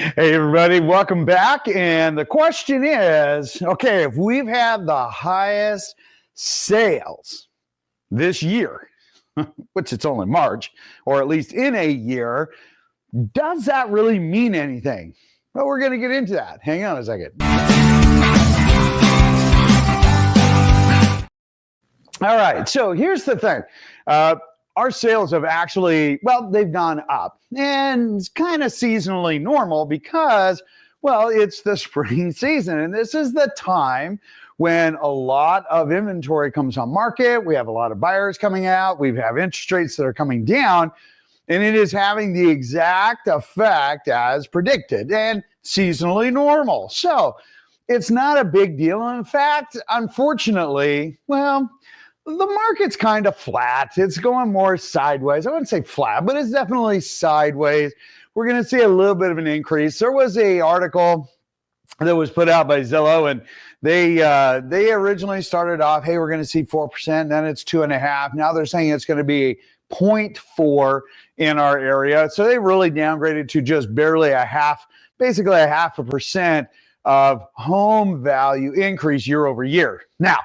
Hey, everybody, welcome back. And the question is, okay, if we've had the highest sales this year, which it's only March, or at least in a year, does that really mean anything? Well, we're going to get into that. Hang on a second. All right, so here's the thing. Our sales have actually, well, they've gone up, and it's kind of seasonally normal because, well, it's the spring season, and this is the time when a lot of inventory comes on market. We have a lot of buyers coming out. We have interest rates that are coming down, and it is having the exact effect as predicted and seasonally normal. So it's not a big deal. In fact, unfortunately, well, the market's kind of flat. It's going more sideways. I wouldn't say flat, but it's definitely sideways. We're going to see a little bit of an increase. There was an article that was put out by Zillow, and they originally started off, hey, we're going to see 4%, then it's 2.5%. Now they're saying it's going to be 0.4 in our area. So they really downgraded to just barely basically a 0.5% of home value increase year over year. Now,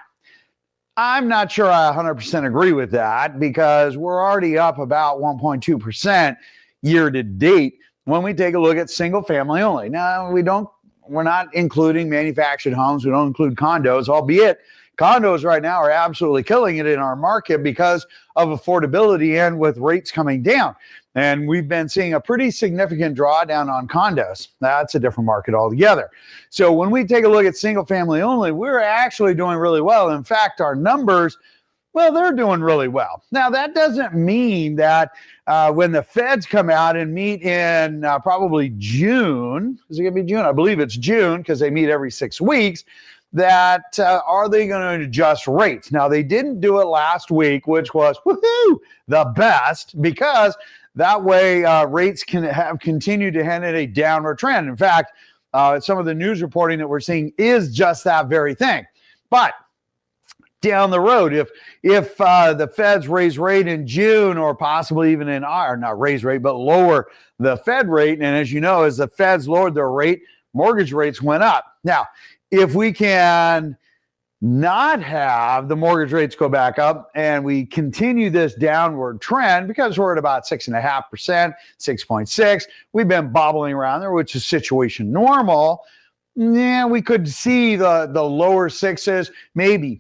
I'm not sure I 100% agree with that because we're already up about 1.2% year to date when we take a look at single family only. Now, we're not including manufactured homes. We don't include condos, albeit condos right now are absolutely killing it in our market because of affordability and with rates coming down. And we've been seeing a pretty significant drawdown on condos. That's a different market altogether. So when we take a look at single family only, we're actually doing really well. In fact, our numbers, well, they're doing really well. Now, that doesn't mean that when the feds come out and meet in probably June, is it going to be June? I believe it's June because they meet every 6 weeks, that are they going to adjust rates? Now, they didn't do it last week, which was, woohoo, the best, because that way rates can have continued to head in a downward trend. In fact, some of the news reporting that we're seeing is just that very thing. But down the road, if the feds raise rate in June or possibly even in not raise rate, but lower the Fed rate, and as you know, as the feds lowered their rate, mortgage rates went up. Now, if we can not have the mortgage rates go back up and we continue this downward trend, because we're at about 6.5%, 6.6, we've been bobbling around there, which is situation normal. Yeah, we could see the lower sixes, maybe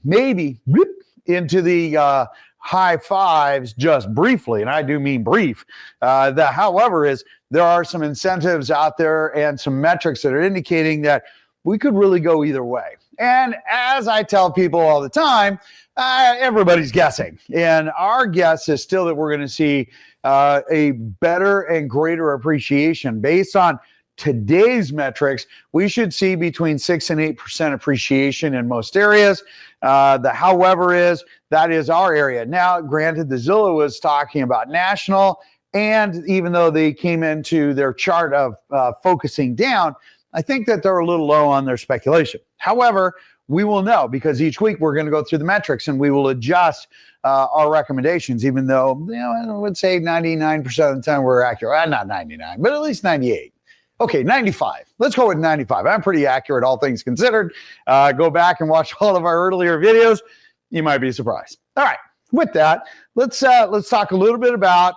whoop, into the high fives just briefly, and I do mean brief. However, there are some incentives out there and some metrics that are indicating that we could really go either way. And as I tell people all the time, everybody's guessing. And our guess is still that we're going to see a better and greater appreciation. Based on today's metrics, we should see between 6 and 8% appreciation in most areas. That is our area. Now, granted, the Zillow was talking about national, and even though they came into their chart of focusing down, I think that they're a little low on their speculation. However, we will know because each week we're going to go through the metrics and we will adjust our recommendations, even though, I would say 99% of the time we're accurate. Not 99, but at least 98. Okay, 95. Let's go with 95. I'm pretty accurate, all things considered. Go back and watch all of our earlier videos. You might be surprised. All right, with that, let's talk a little bit about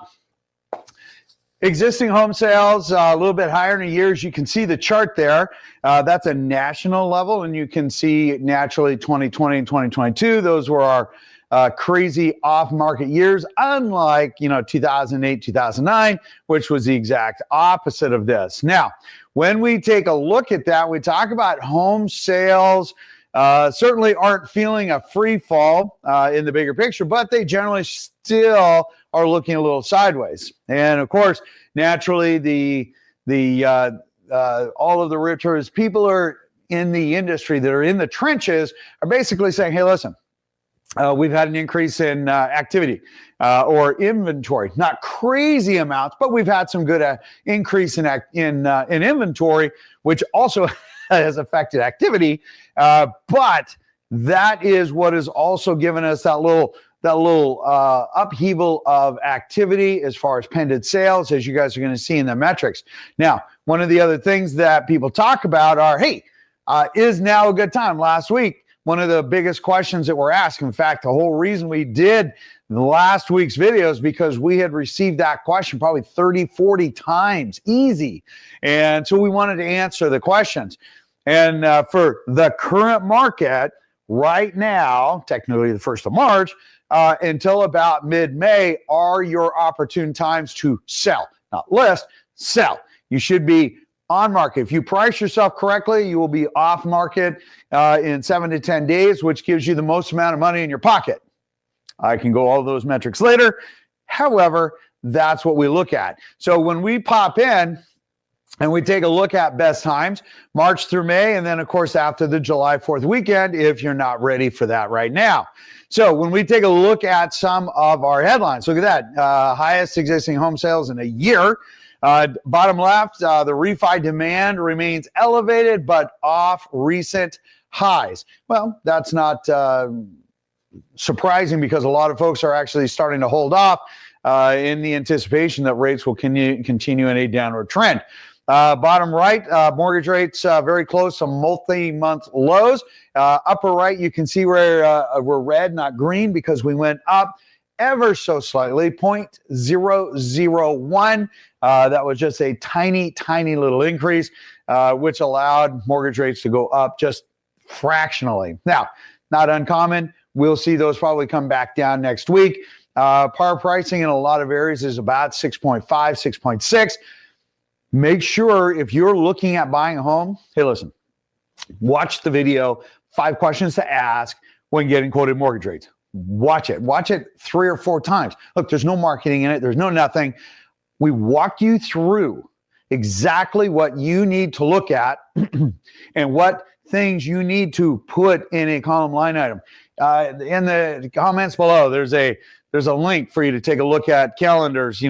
existing home sales, a little bit higher in a year. As you can see the chart there, that's a national level, and you can see naturally 2020 and 2022. Those were our crazy off-market years, unlike 2008, 2009, which was the exact opposite of this. Now, when we take a look at that, we talk about home sales. Certainly aren't feeling a free fall in the bigger picture, but they generally still are looking a little sideways. And of course, naturally, all of the realtors, people are in the industry that are in the trenches, are basically saying, hey, listen, we've had an increase in activity or inventory, not crazy amounts, but we've had some good increase in inventory, which also has affected activity. But that is what has also given us that little that little upheaval of activity as far as pended sales, as you guys are going to see in the metrics. Now, one of the other things that people talk about are, hey, is now a good time? Last week, one of the biggest questions that we're asked, in fact, the whole reason we did last week's video is because we had received that question probably 30, 40 times, easy. And so we wanted to answer the questions. And for the current market right now, technically the 1st of March, until about mid-May, are your opportune times to sell, not list, sell. You should be on market. If you price yourself correctly, you will be off market in 7 to 10 days, which gives you the most amount of money in your pocket. I can go all those metrics later. However, that's what we look at. So when we pop in and we take a look at best times, March through May, and then of course after the July 4th weekend, if you're not ready for that right now. So when we take a look at some of our headlines, look at that, highest existing home sales in a year. Bottom left, the refi demand remains elevated, but off recent highs. Well, that's not surprising because a lot of folks are actually starting to hold off in the anticipation that rates will continue in a downward trend. Bottom right, mortgage rates very close to multi-month lows. Upper right, you can see where we're red, not green, because we went up ever so slightly, 0.001. That was just a tiny, tiny little increase, which allowed mortgage rates to go up just fractionally. Now, not uncommon. We'll see those probably come back down next week. Par pricing in a lot of areas is about 6.5, 6.6. Make sure if you're looking at buying a home, hey, listen, watch the video, 5 questions to ask when getting quoted mortgage rates. Watch it 3 or 4 times. Look, there's no marketing in it. There's no nothing. We walk you through exactly what you need to look at and what things you need to put in a column line item. In the comments below, there's a link for you to take a look at calendars,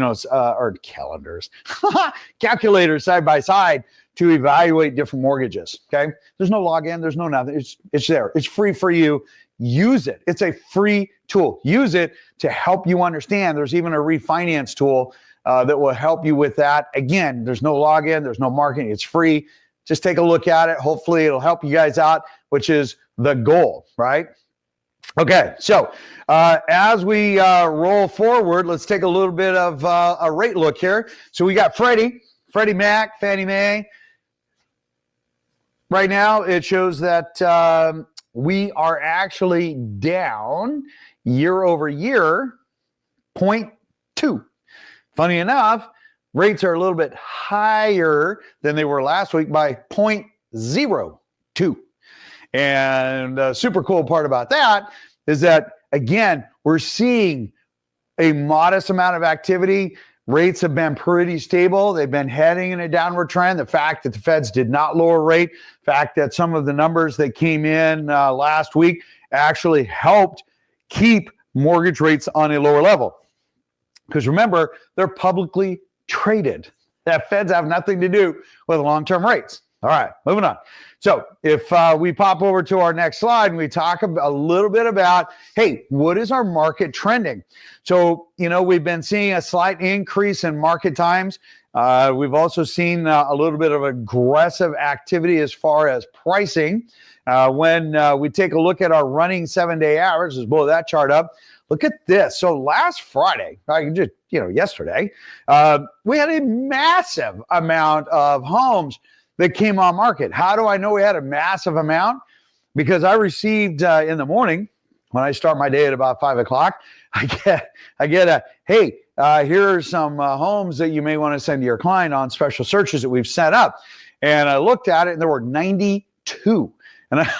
calculators side by side to evaluate different mortgages. Okay. There's no login. There's no nothing. It's there. It's free for you. Use it. It's a free tool. Use it to help you understand. There's even a refinance tool that will help you with that. Again, there's no login. There's no marketing. It's free. Just take a look at it. Hopefully it'll help you guys out, which is the goal, right? Okay, so as we roll forward, let's take a little bit of a rate look here. So we got Freddie Mac, Fannie Mae. Right now, it shows that we are actually down year over year, 0.2. Funny enough, rates are a little bit higher than they were last week by 0.02. And the super cool part about that is that, again, we're seeing a modest amount of activity. Rates have been pretty stable. They've been heading in a downward trend. The fact that the Feds did not lower rate, the fact that some of the numbers that came in last week actually helped keep mortgage rates on a lower level. Because remember, they're publicly traded. That Feds have nothing to do with long-term rates. All right, moving on. So if we pop over to our next slide and we talk a little bit about, hey, what is our market trending? So, we've been seeing a slight increase in market times. We've also seen a little bit of aggressive activity as far as pricing. When we take a look at our running 7-day average, let's blow that chart up. Look at this. So last Friday, yesterday, we had a massive amount of homes that came on market. How do I know we had a massive amount? Because I received in the morning, when I start my day at about 5 o'clock, I get a, hey, here are some homes that you may want to send to your client on special searches that we've set up. And I looked at it and there were 92. And I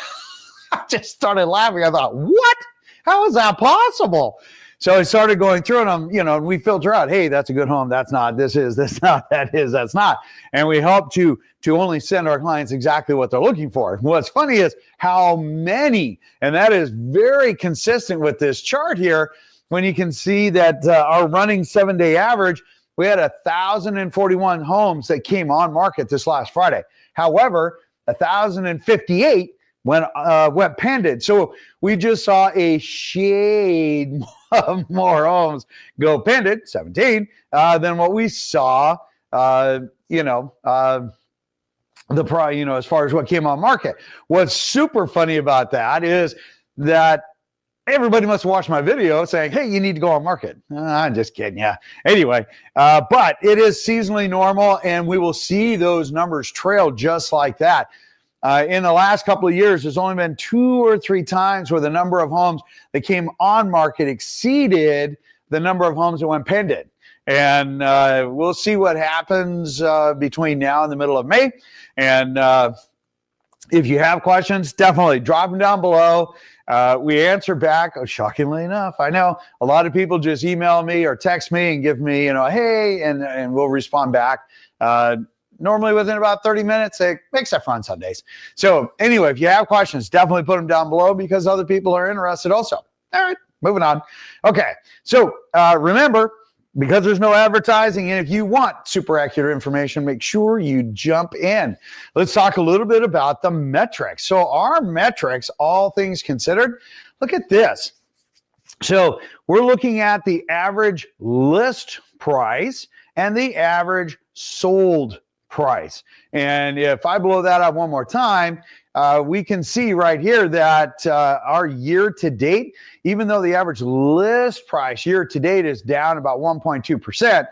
just started laughing. I thought, what? How is that possible? So I started going through them, and we filter out, hey, that's a good home. That's not, this is, that's not, that is, that's not. And we help to only send our clients exactly what they're looking for. What's funny is how many, and that is very consistent with this chart here, when you can see that our running 7-day average, we had 1,041 homes that came on market this last Friday. However, 1,058 went pended. So we just saw a shade more homes go pended, 17, than what we saw, as far as what came on market. What's super funny about that is that everybody must have watched my video saying, hey, you need to go on market. I'm just kidding. Yeah. Anyway, but it is seasonally normal, and we will see those numbers trail just like that. In the last couple of years, there's only been 2 or 3 times where the number of homes that came on market exceeded the number of homes that went pended. And we'll see what happens between now and the middle of May. And if you have questions, definitely drop them down below. We answer back, shockingly enough. I know a lot of people just email me or text me and give me, hey, and we'll respond back. Normally within about 30 minutes, except for on Sundays. So anyway, if you have questions, definitely put them down below because other people are interested also. All right, moving on. Okay, so remember, because there's no advertising, and if you want super accurate information, make sure you jump in. Let's talk a little bit about the metrics. So our metrics, all things considered, look at this. So we're looking at the average list price and the average sold price. And if I blow that up one more time, we can see right here that our year to date, even though the average list price year to date is down about 1.2%,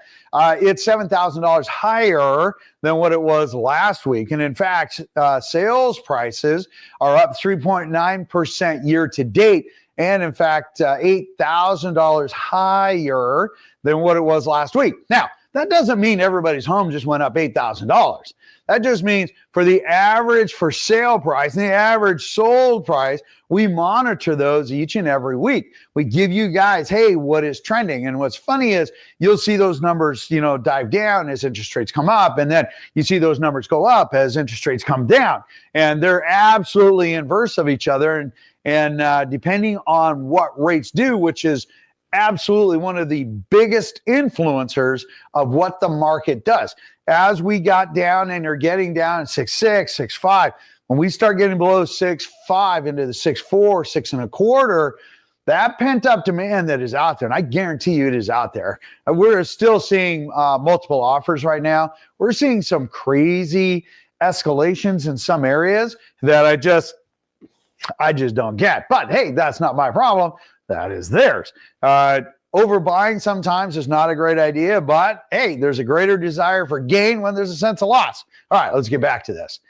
it's $7,000 higher than what it was last week. And in fact, sales prices are up 3.9% year to date. And in fact, $8,000 higher than what it was last week. Now, that doesn't mean everybody's home just went up $8,000. That just means for the average for sale price and the average sold price, we monitor those each and every week. We give you guys, hey, what is trending? And what's funny is you'll see those numbers, dive down as interest rates come up, and then you see those numbers go up as interest rates come down. And they're absolutely inverse of each other. And depending on what rates do, which is absolutely one of the biggest influencers of what the market does. As we got down and are getting down at 6.6, 6.5, when we start getting below 6.5 into the 6.4, 6.25, that pent up demand that is out there, and I guarantee you it is out there. We're still seeing multiple offers right now. We're seeing some crazy escalations in some areas that I just don't get. But hey, that's not my problem. That is theirs. Overbuying sometimes is not a great idea, but hey, there's a greater desire for gain when there's a sense of loss. All right, let's get back to this.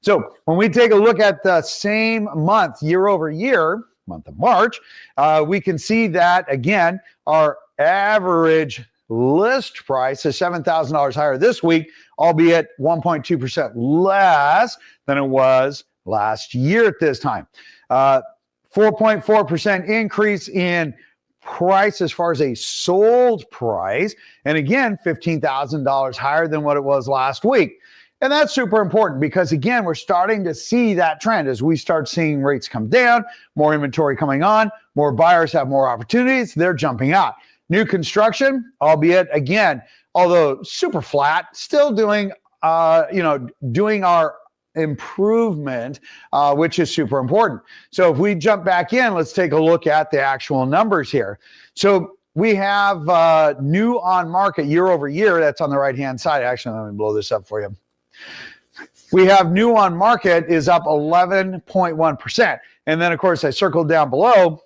So when we take a look at the same month, year over year, month of March, we can see that, again, our average list price is $7,000 higher this week, albeit 1.2% less than it was last year at this time. 4.4% increase in price as far as a sold price. And again, $15,000 higher than what it was last week. And that's super important because, again, we're starting to see that trend as we start seeing rates come down, more inventory coming on, more buyers have more opportunities, they're jumping out. New construction, albeit, again, although super flat, still doing our improvement, which is super important. So if we jump back in, let's take a look at the actual numbers here. So we have new on market year over year. That's on the right hand side. Actually, let me blow this up for you. We have new on market is up 11.1%. And then, of course, I circled down below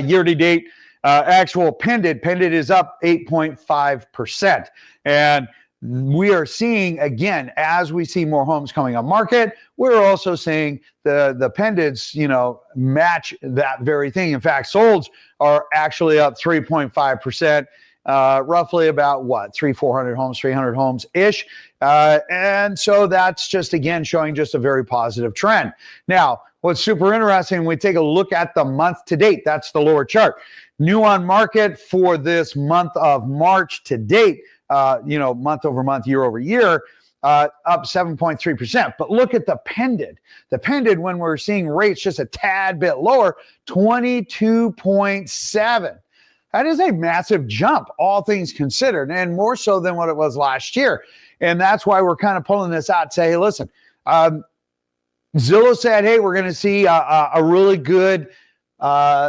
year to date actual pended is up 8.5%. And we are seeing, again, as we see more homes coming on market, we're also seeing the pendeds, match that very thing. In fact, solds are actually up 3.5%, roughly about 400 homes, 300 homes ish. And so that's just, again, showing just a very positive trend. Now, what's super interesting, when we take a look at the month to date, that's the lower chart. New on market for this month of March to date, month over month, year over year, up 7.3%. But look at the pended. The pended, when we're seeing rates just a tad bit lower, 22.7. That is a massive jump, all things considered, and more so than what it was last year. And that's why we're kind of pulling this out to say, hey, listen, Zillow said, hey, we're going to see a really good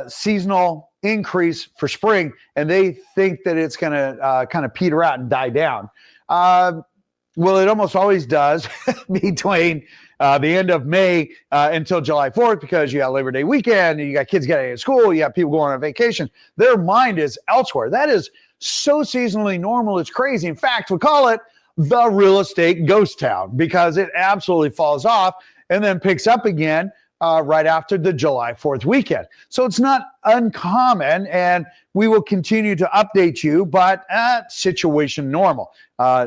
seasonal increase for spring, and they think that it's going to kind of peter out and die down. Well, it almost always does between the end of May until July 4th, because you got Labor Day weekend, and you got kids getting out of school, you got people going on vacation. Their mind is elsewhere. That is so seasonally normal, it's crazy. In fact, we call it the real estate ghost town, because it absolutely falls off and then picks up again right after the July 4th weekend. So it's not uncommon, and we will continue to update you, but situation normal.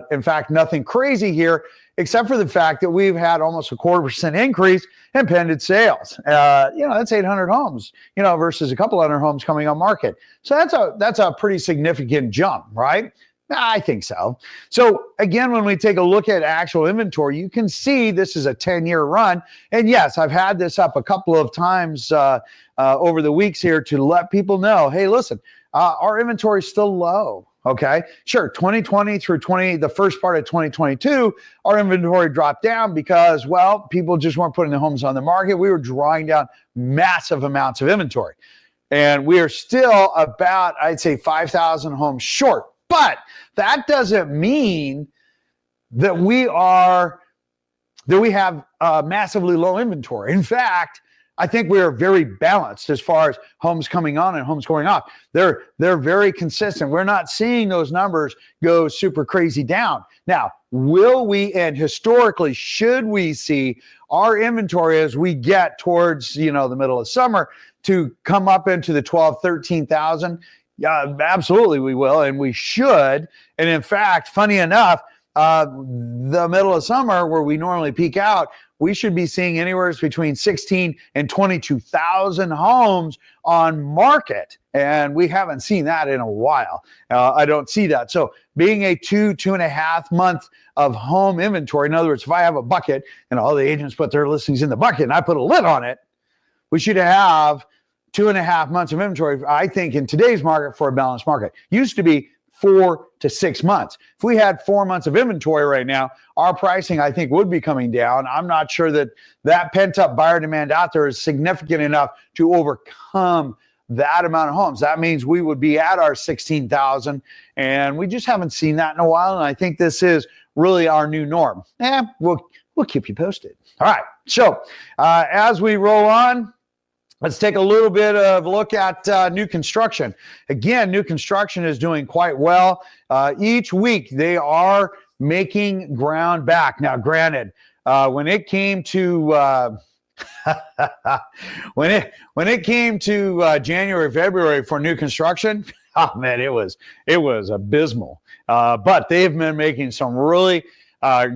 In fact, nothing crazy here, except for the fact that we've had almost a 0.25% increase in pended sales. That's 800 homes, versus a couple hundred homes coming on market. So that's a pretty significant jump, right? I think so. So again, when we take a look at actual inventory, you can see this is a 10-year run. And yes, I've had this up a couple of times over the weeks here to let people know, hey, listen, our inventory is still low. Okay, sure. 2020 through the first part of 2022, our inventory dropped down because, well, people just weren't putting the homes on the market. We were drawing down massive amounts of inventory. And we are still about, I'd say, 5,000 homes short. But that doesn't mean that we have massively low inventory. In fact, I think we are very balanced as far as homes coming on and homes going off. They're very consistent. We're not seeing those numbers go super crazy down. Now, will we, and historically, should we see our inventory as we get towards, the middle of summer to come up into the 12, 13,000? Yeah, absolutely we will, and we should. And in fact, funny enough, the middle of summer where we normally peak out, we should be seeing anywhere between 16 and 22,000 homes on market. And we haven't seen that in a while. I don't see that. So being a 2.5 month of home inventory, in other words, if I have a bucket and all the agents put their listings in the bucket and I put a lid on it, we should have 2.5 months of inventory, I think, in today's market for a balanced market. Used to be 4 to 6 months. If we had 4 months of inventory right now, our pricing, I think, would be coming down. I'm not sure that pent-up buyer demand out there is significant enough to overcome that amount of homes. That means we would be at our 16,000, and we just haven't seen that in a while, and I think this is really our new norm. We'll keep you posted. All right, so as we roll on, let's take a little bit of a look at new construction. Again, new construction is doing quite well. Each week, they are making ground back. Now, granted, when it came to when it came to January, February for new construction, oh man, it was abysmal. But they've been making some really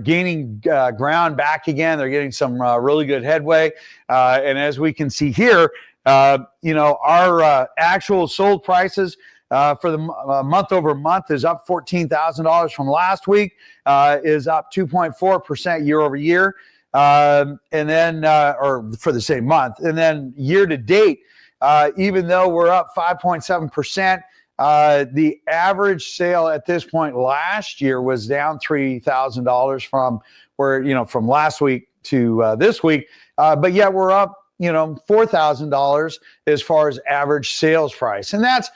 gaining ground back again. They're getting some really good headway. And as we can see here, our actual sold prices for the month over month is up $14,000 from last week, is up 2.4% year over year. And then, or for the same month. And then year to date, even though we're up 5.7%, the average sale at this point last year was down $3,000 from last week to this week. But yet we're up, $4,000 as far as average sales price. And that's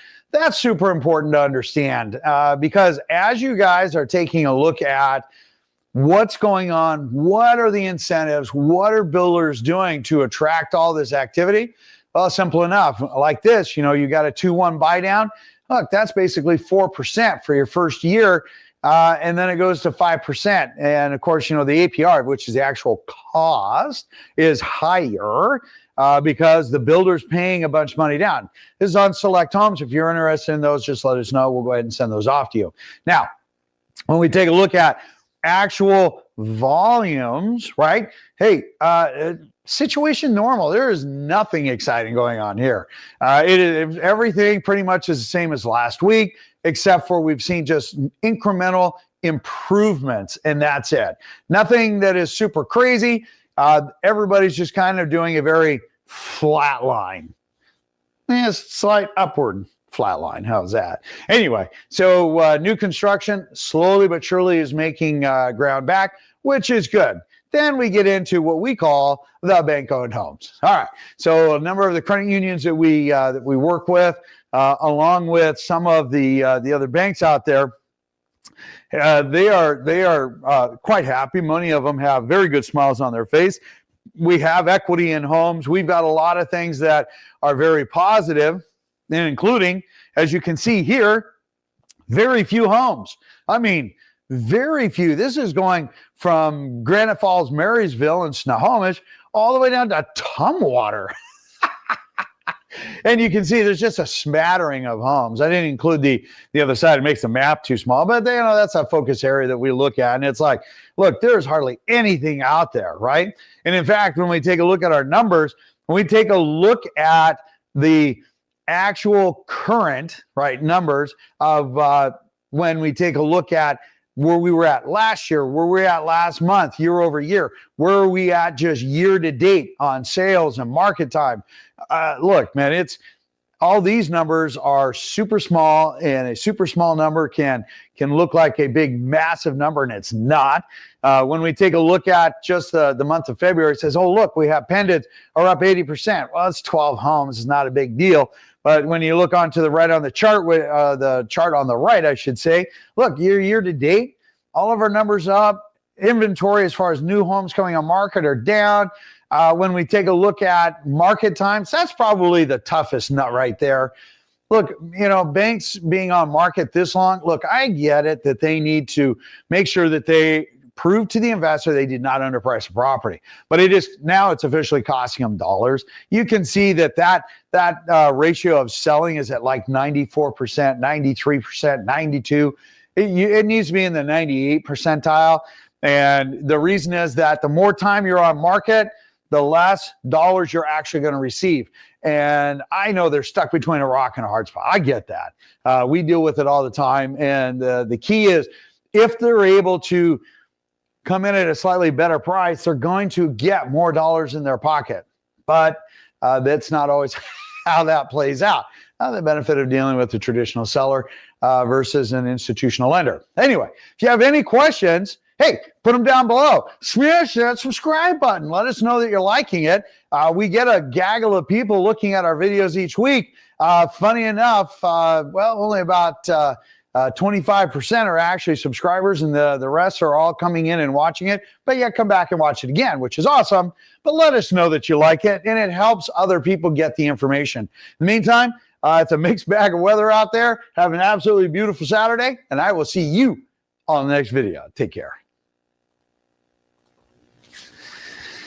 super important to understand, because as you guys are taking a look at what's going on, what are the incentives, what are builders doing to attract all this activity? Well, simple enough. Like this, you got a 2-1 buy down. Look, that's basically 4% for your first year, and then it goes to 5%. And of course, the APR, which is the actual cost, is higher because the builder's paying a bunch of money down. This is on select homes. If you're interested in those, just let us know. We'll go ahead and send those off to you. Now, when we take a look at actual volumes, right? Hey, situation normal. There is nothing exciting going on here. Everything pretty much is the same as last week, except for we've seen just incremental improvements, and that's it. Nothing that is super crazy. Everybody's just kind of doing a very flat line. Slight upward flat line. How's that? Anyway, so new construction slowly but surely is making ground back, which is good. Then we get into what we call the bank-owned homes. All right. So a number of the credit unions that we work with, along with some of the other banks out there. They are quite happy. Many of them have very good smiles on their face. We have equity in homes. We've got a lot of things that are very positive, and including, as you can see here, very few homes. I mean, very few. This is going from Granite Falls, Marysville, and Snohomish all the way down to Tumwater. And you can see there's just a smattering of homes. I didn't include the other side. It makes the map too small, but that's a focus area that we look at. And it's like, look, there's hardly anything out there, right? And in fact, when we take a look at our numbers, when we take a look at the actual current, right, numbers of when we take a look at where we were at last year, where we were at last month, year over year, where are we at just year to date on sales and market time? Look, man, it's all these numbers are super small, and a super small number can look like a big, massive number, and it's not. When we take a look at just the month of February, it says, oh, look, we have Pended are up 80%. Well, it's 12 homes. It's not a big deal. But when you look onto the right on the chart, the chart on the right, I should say, look, year to date, all of our numbers up. Inventory as far as new homes coming on market are down. When we take a look at market times, that's probably the toughest nut right there. Look, banks being on market this long, look, I get it that they need to make sure that they prove to the investor they did not underprice the property. But now it's officially costing them dollars. You can see that ratio of selling is at like 94%, 93%, 92%. It needs to be in the 98 percentile. And the reason is that the more time you're on market, the less dollars you're actually going to receive. And I know they're stuck between a rock and a hard spot. I get that. We deal with it all the time. And the key is, if they're able to come in at a slightly better price, they're going to get more dollars in their pocket. But that's not always how that plays out. The benefit of dealing with the traditional seller versus an institutional lender. Anyway, if you have any questions, hey, put them down below. Smash that subscribe button. Let us know that you're liking it. We get a gaggle of people looking at our videos each week. Funny enough, only about 25% are actually subscribers, and the rest are all coming in and watching it. But yeah, come back and watch it again, which is awesome. But let us know that you like it, and it helps other people get the information. In the meantime, it's a mixed bag of weather out there. Have an absolutely beautiful Saturday, and I will see you on the next video. Take care.